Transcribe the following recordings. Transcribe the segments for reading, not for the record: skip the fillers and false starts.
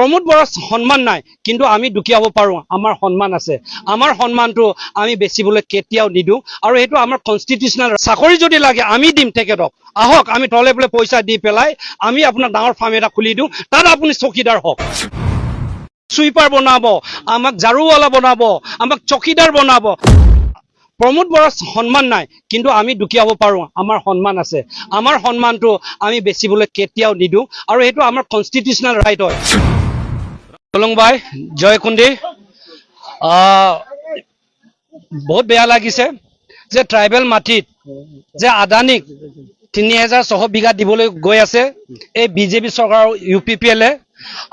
প্ৰমোদ বড়াৰ সন্মান নাই কিন্তু আমি দুখীয়া হ'ব পাৰো আমাৰ সন্মান আছে আমাৰ সন্মানটো আমি বেচিবলৈ কেতিয়াও নিদু আৰু এটো আমাৰ কনস্টিটিউশনাল চাকৰি যদি লাগে আমি দিম তেখেতক আহক আমি তলে বলে পইচা দি পেলাই আমি আপোনাৰ ডাঙৰ ফাৰ্ম এটা খুলি দিও তাত আপুনি চকীদাৰ হওক সুইপাৰ বনাব আমাক জাৰুৱালা বনাব আমাক চকীদাৰ বনাব প্ৰমোদ বড়াৰ সন্মান নাই কিন্তু আমি দুখীয়া হ'ব পাৰো আমাৰ সন্মান আছে আমাৰ সন্মানটো আমি বেচিবলৈ কেতিয়াও নিদু আৰু এটো আমাৰ কনস্টিটিউশনাল ৰাইট হয় চলং ভাই জয় কুণ্ডি বহুত বেয়া লাগিছে যে ট্ৰাইবেল মাটিত যে আদানিক 3600 বিঘা দিবলৈ গৈ আছে এই বিজেপি চৰকাৰ UPPL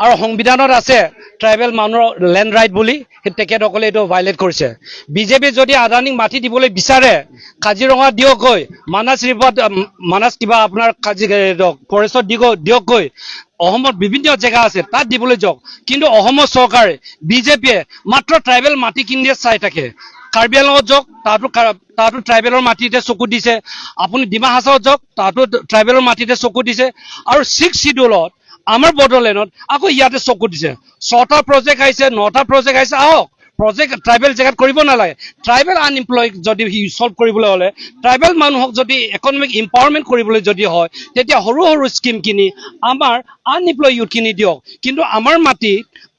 আৰু সংবিধানত আছে ট্ৰাইবেল মানুহৰ ল্যান্ড ৰাইট বুলি তেখেতসকলে এটো ভাইলেট কৰিছে বিজেপি যদি আদানিক মাটি দিবলৈ বিচাৰে কাজিৰঙা দিয়ক গৈ মানস ৰিভাৰত মানস কিবা আপোনাৰ ফৰেষ্টত দিয়ক গৈ অহমৰ বিভিন্ন জায়গা আছে তাত দিবলৈ যাওক কিন্তু অহমৰ চৰকাৰে বিজেপিয়ে মাত্ৰ ট্ৰাইবেল মাটি কিনিয়ে চাই থাকে কাৰ্বি আংলঙত যাওক তাতো ট্ৰাইবেলৰ মাটিতে চকু দিছে আপুনি ডিমা হাছাওত যাওক তাতো ট্ৰাইবেলৰ মাটিতে চকু দিছে আৰু 6 শিডিউলত আমাৰ বডলেণ্ডত আকৌ ইয়াতে চকু দিছে 6টা প্ৰজেক্ট আহিছে 9টা প্ৰজেক্ট আহিছে আহক প্ৰজেক্ট ট্ৰাইবেল জায়গাত কৰিব নালাগে ট্ৰাইবেল আনএমপ্লয়েড যদি সলভ কৰিবলৈ হলে ট্ৰাইবেল মানুহক যদি ইকনমিক এম্পাৱাৰমেন্ট কৰিবলৈ যদি হয় তেতিয়া সৰু সৰু স্কিম কিনি আমাৰ আনএমপ্লয়েড ইউথ কিনি দিয়ক কিন্তু আমাৰ মাটি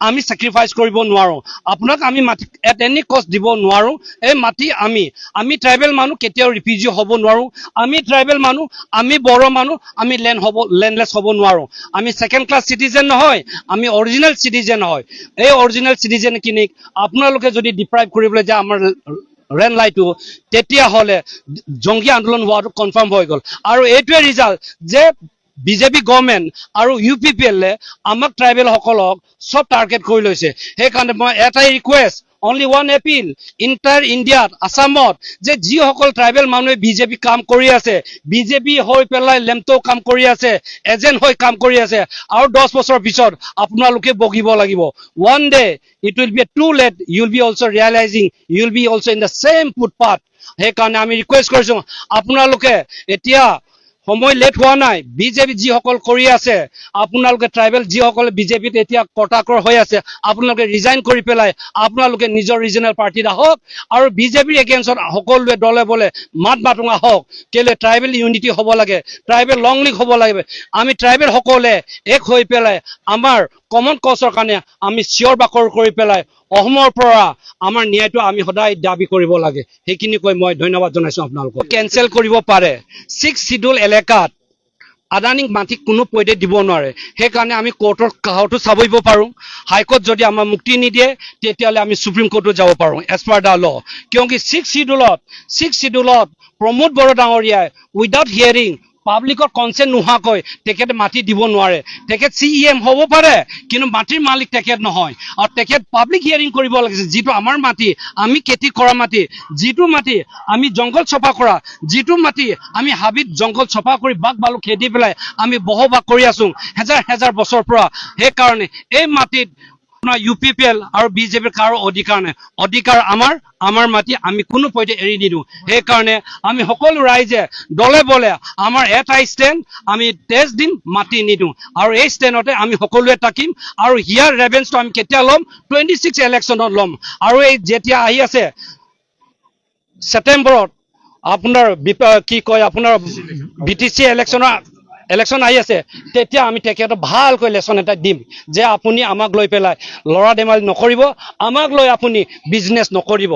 আমি স্যাক্ৰিফাইস কৰিব নোৱাৰো আপোনাক আমি মাটি এট এনি কষ্ট দিব নোৱাৰো এই মাটি আমি ট্ৰাইবেল মানুহ কেতিয়াও ৰিফিউজি হ'ব নোৱাৰো আমি ট্ৰাইবেল মানুহ আমি বড় মানুহ আমি ল্যান্ডলেস হ'ব নোৱাৰো আমি সেকেন্ড ক্লাস সিটিজেন নহয় আমি অৰিজিনাল সিটিজেন হয় এই অৰিজিনাল সিটিজেন কিনিক আপোনালোকে যদি ডিপ্ৰাইভ কৰিবলৈ যায় আমাৰ ৰেন লাইটো তেতিয়া হলে জংগী আন্দোলন হোৱাটো কনফাৰ্ম হৈ গল আৰু এইটোৱে ৰিজাল্ট যে বিজেপি গভৰ্নমেন্ট আৰু UPPL আমাক ট্ৰাইবেল সকলক সব টাৰ্গেট কৰি লৈছে সেই কাৰণে মই এটাই request only one appeal entire India আসামত যে যি সকল ট্ৰাইবেল মানুহে বিজেপি কাম কৰি আছে বিজেপি হৈ পেলাই লেমটো কাম কৰি আছে এজেন্ট হৈ কাম কৰি আছে আৰু 10 বছৰ পিছত আপোনালোকে বগিব লাগিব one day it will be too late you will be also realizing you will be also in the same footpath সেই কাৰণে আমি ৰিকুৱেষ্ট কৰিছো আপোনালোকে এতিয়া সময় লেট হোৱা নাই বিজেপি যি সকল কৰি আছে আপোনালোকে ট্ৰাইবেল যি সকল বিজেপিত এতিয়া কটাকৰ হৈ আছে আপোনালোকে ৰিজাইন কৰি পেলাই আপোনালোকে নিজৰ ৰিজনাল পাৰ্টিত আহক আৰু বিজেপিৰ এগেইনষ্টত সকলোৱে দলে বলে মাতমাতুঙা হওক কেলে ট্ৰাইবেল ইউনিটি হ'ব লাগে ট্ৰাইবেল লং লিগ হ'ব লাগে আমি ট্ৰাইবেল সকলে এক হৈ পেলাই আমাৰ কমন কজৰ কাৰণে আমি চিঞৰ বাকৰ কৰি পেলাই অহমৰ পৰা আমাৰ ন্যায়টো আমি সদায় দাবী কৰিব লাগে সেইখিনি কৈ মই ধন্যবাদ জনাইছো আপোনালোকক কেনসেল কৰিব পাৰে 6 শিডিউল এলেকাত আদানিক মাটি কোনো পইতে দিব নোৱাৰে সেই কাৰণে আমি কোৰ্টৰ কাহটো চাবইব পাৰো হাইকোৰ্ট যদি আমাৰ মুক্তি নিদিয়ে তেতিয়ালে আমি সুপ্ৰিম কোৰ্টত যাব পাৰো এজ পাৰ দা ল কিয়কি 6 শিডিউলত প্ৰমোদ বড় ডাঙৰীয়াই উইদাউট হিয়াৰিং পাব্লিকৰ কনসেন্ট নোহাকৈ তেখেতে মাটি দিব নোৱাৰে তেখেত CEM হ'ব পাৰে কিন্তু মাটিৰ মালিক তেখেত নহয় আৰু তেখেত পাব্লিক হিয়াৰিং কৰিব লাগিছে যেটো আমাৰ মাটি আমি খেতি কৰা মাটি যেটো মাটি আমি জংগল চফা কৰা যেটো মাটি আমি হাবিত জংগল চফা কৰি বাগ বালু খেদি পেলাই আমি বহবাগ কৰি আছো হাজাৰ বছৰ পৰা সেই কাৰণে এই মাটিত UPPL আৰু বিজেপিৰ কাৰো অধিকাৰ নাই অধিকাৰ আমাৰ মাটি আমি কোনো পইতে এৰি নিদু সেই কাৰণে আমি সকলো ৰাইজে দলে বলে আমাৰ এটা ষ্টেণ্ড আমি তেজ দিন মাটি নিদু আৰু এই ষ্টেণ্ডতে আমি সকলোৱে থাকিম আৰু হিয়াৰ ৰেভেন্সটো আমি কেতিয়া লম 26 ইলেকশ্যনত লম আৰু এই যেতিয়া আহি আছে সেপ্টেম্বৰত আপোনাৰ কি কয় আপোনাৰ BTC ইলেকশ্যন আহি আছে তেতিয়া আমি তেখেত ভালকৈ লেসন এটা দিম যে আপুনি আমাক লৈ পেলাই লৰা দেমালি নকৰিব আমাক লৈ আপুনি বিজনেস নকৰিব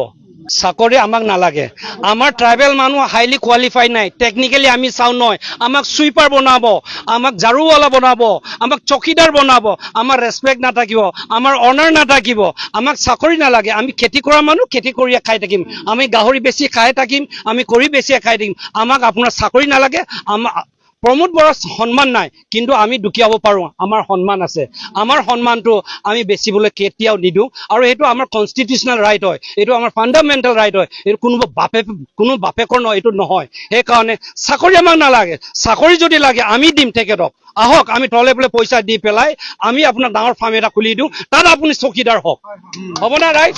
চাকৰি আমাক নালাগে আমাৰ ট্ৰাইবেল মানুহ হাইলি কোৱালিফাইড নাই টেকনিক্যালি আমি চাও নহয় আমাক সুইপাৰ বনাব আমাক জাৰুৱালা বনাব আমাক চকীদাৰ বনাব আমাৰ ৰেসপেক্ট নাথাকিব আমাৰ অনাৰ নাথাকিব আমাক চাকৰি নালাগে আমি খেতি কৰা মানুহ খেতি কৰি খাই থাকিম আমি গাহৰি বেছি খাই থাকিম আমি কৰি বেছি খাই থাকিম আমাক আপোনাৰ চাকৰি নালাগে প্ৰমোদ বড়াৰ সন্মান নাই কিন্তু আমি দুখীয়া হ'ব পাৰো আমাৰ সন্মান আছে আমাৰ সন্মানটো আমি বেচিবলৈ কেতিয়াও নিদু আৰু এটো আমাৰ কনস্টিটিউশনাল ৰাইট হয় এটো আমাৰ ফান্ডামেন্টাল ৰাইট হয় এটো কোনো বাপেকৰ নহয় এটো নহয় সেই কাৰণে চাকৰি আমাক নালাগে চাকৰি যদি লাগে আমি দিম তেখেতক আহক আমি তলে বলে পইচা দি পেলাই আমি আপোনাৰ ডাঙৰ ফাৰ্ম এটা খুলি দিও তাত আপুনি চকীদাৰ হওক হ'ব না ৰাইট